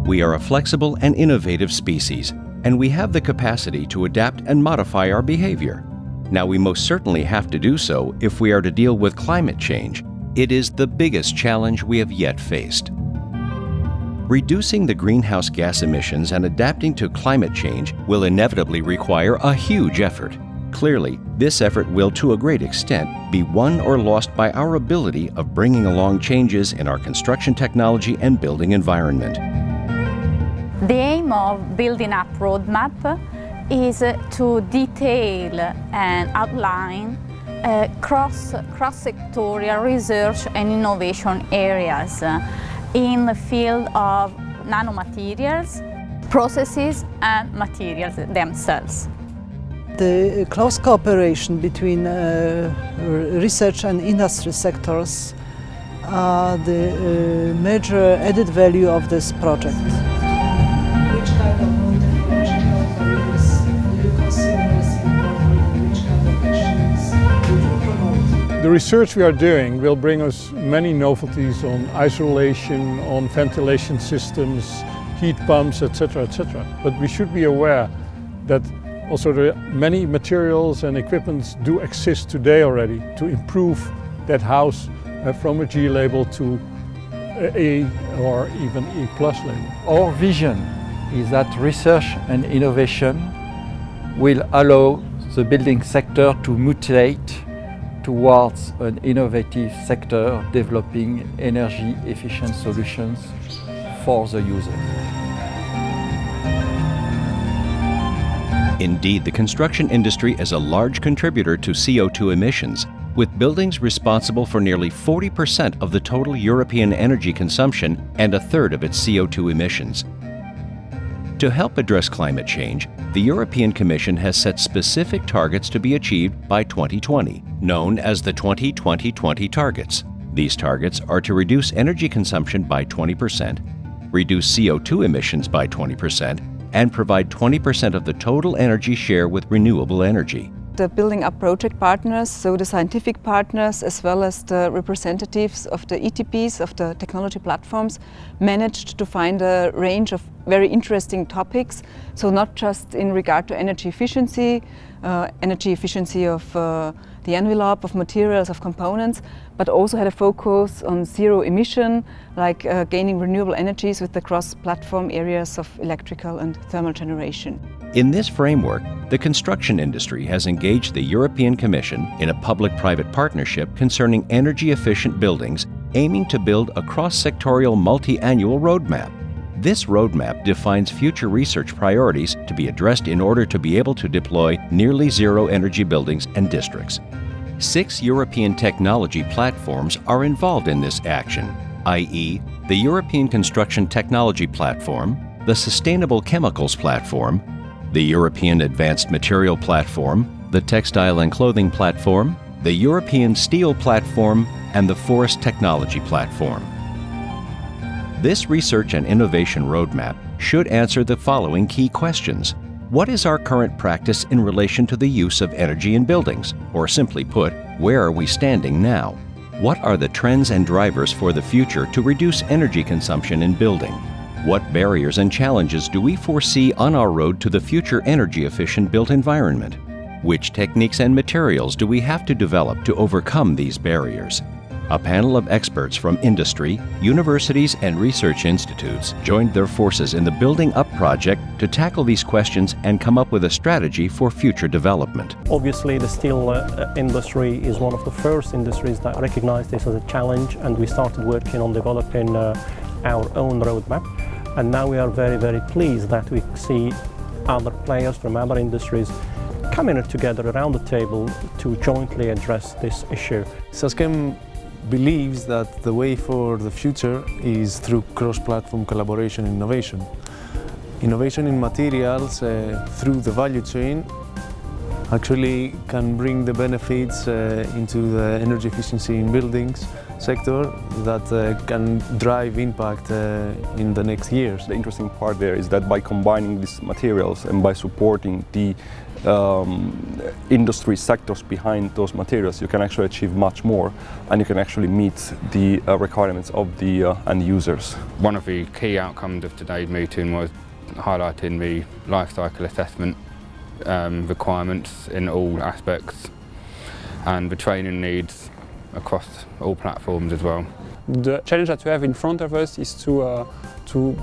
We are a flexible and innovative species, and we have the capacity to adapt and modify our behavior. Now, we most certainly have to do so if we are to deal with climate change. It is the biggest challenge we have yet faced. Reducing the greenhouse gas emissions and adapting to climate change will inevitably require a huge effort. Clearly, this effort will, to a great extent, be won or lost by our ability of bringing along changes in our construction technology and building environment. The aim of building up roadmap is to detail and outline cross-sectorial research and innovation areas in the field of nanomaterials, processes and materials themselves. The close cooperation between research and industry sectors are the major added value of this project. Which kind of technological barriers do you consider as important and which kind of actions would you promote? The research we are doing will bring us many novelties on isolation, on ventilation systems, heat pumps, etc., etc. But we should be aware that also many materials and equipments do exist today already to improve that house from a G label to A or even E+ label. Our vision is that research and innovation will allow the building sector to mutate towards an innovative sector developing energy efficient solutions for the user. Indeed, the construction industry is a large contributor to CO2 emissions, with buildings responsible for nearly 40% of the total European energy consumption and a third of its CO2 emissions. To help address climate change, the European Commission has set specific targets to be achieved by 2020, known as the 20-20-20 targets. These targets are to reduce energy consumption by 20%, reduce CO2 emissions by 20%, and provide 20% of the total energy share with renewable energy. The building up project partners, so the scientific partners as well as the representatives of the ETPs, of the technology platforms, managed to find a range of very interesting topics. So not just in regard to energy efficiency of the envelope of materials, of components, but also had a focus on zero emission, like gaining renewable energies with the cross-platform areas of electrical and thermal generation. In this framework, the construction industry has engaged the European Commission in a public-private partnership concerning energy-efficient buildings, aiming to build a cross-sectorial multi-annual roadmap. This roadmap defines future research priorities to be addressed in order to be able to deploy nearly zero energy buildings and districts. 6 European technology platforms are involved in this action, i.e., the European Construction Technology Platform, the Sustainable Chemicals Platform, the European Advanced Material Platform, the Textile and Clothing Platform, the European Steel Platform, and the Forest Technology Platform. This research and innovation roadmap should answer the following key questions. What is our current practice in relation to the use of energy in buildings? Or simply put, where are we standing now? What are the trends and drivers for the future to reduce energy consumption in building? What barriers and challenges do we foresee on our road to the future energy-efficient built environment? Which techniques and materials do we have to develop to overcome these barriers? A panel of experts from industry, universities, and research institutes joined their forces in the Building Up project to tackle these questions and come up with a strategy for future development. Obviously, the steel industry is one of the first industries that recognized this as a challenge, and we started working on developing our own roadmap. And now we are very, very pleased that we see other players from other industries coming together around the table to jointly address this issue. Saskem believes that the way for the future is through cross-platform collaboration and innovation. Innovation in materials through the value chain actually can bring the benefits into the energy efficiency in buildings sector that can drive impact in the next years. The interesting part there is that by combining these materials and by supporting the industry sectors behind those materials, you can actually achieve much more, and you can actually meet the requirements of the end users. One of the key outcomes of today's meeting was highlighting the life cycle assessment requirements in all aspects and the training needs across all platforms as well. The challenge that we have in front of us is to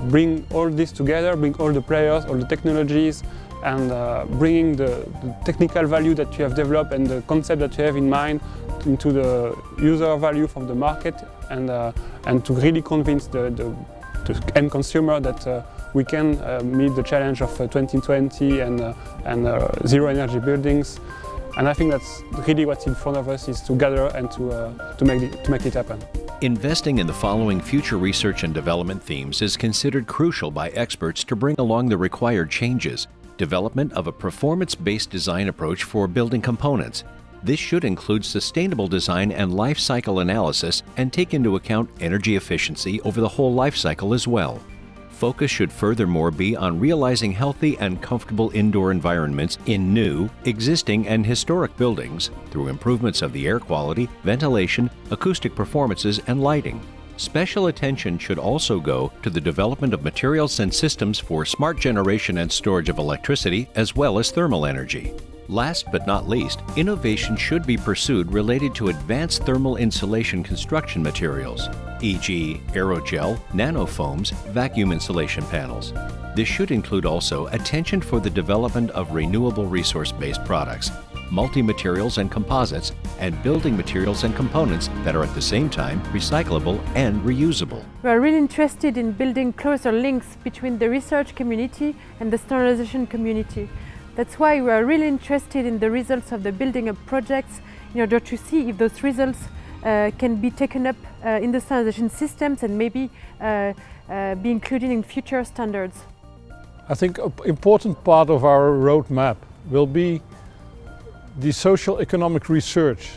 bring all this together, bring all the players, all the technologies, and bringing the technical value that you have developed and the concept that you have in mind into the user value from the market, and to really convince the end consumer that we can meet the challenge of 2020 and zero energy buildings. And I think that's really what's in front of us, is to gather and to make it happen. Investing in the following future research and development themes is considered crucial by experts to bring along the required changes. Development of a performance-based design approach for building components. This should include sustainable design and life cycle analysis and take into account energy efficiency over the whole life cycle as well. Focus should furthermore be on realizing healthy and comfortable indoor environments in new, existing, and historic buildings through improvements of the air quality, ventilation, acoustic performances, and lighting. Special attention should also go to the development of materials and systems for smart generation and storage of electricity, as well as thermal energy. Last but not least, innovation should be pursued related to advanced thermal insulation construction materials, e.g. aerogel, nanofoams, vacuum insulation panels. This should include also attention for the development of renewable resource-based products, multi-materials and composites, and building materials and components that are at the same time recyclable and reusable. We are really interested in building closer links between the research community and the standardization community. That's why we are really interested in the results of the building up projects in order to see if those results can be taken up in the standardization systems and maybe be included in future standards. I think an important part of our roadmap will be the social economic research,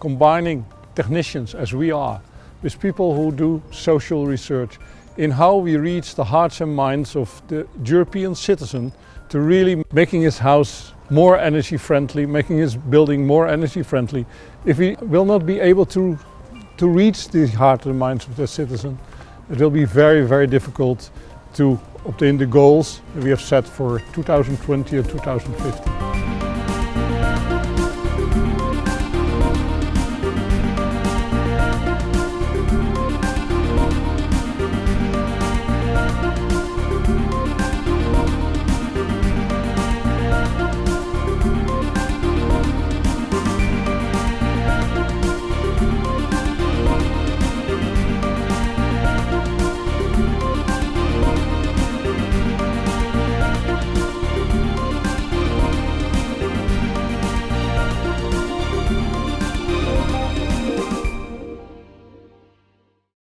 combining technicians as we are with people who do social research in how we reach the hearts and minds of the European citizen to really making his house more energy friendly, making his building more energy friendly. If we will not be able to reach the heart and minds of the citizen, it will be very, very difficult to obtain the goals that we have set for 2020 and 2050.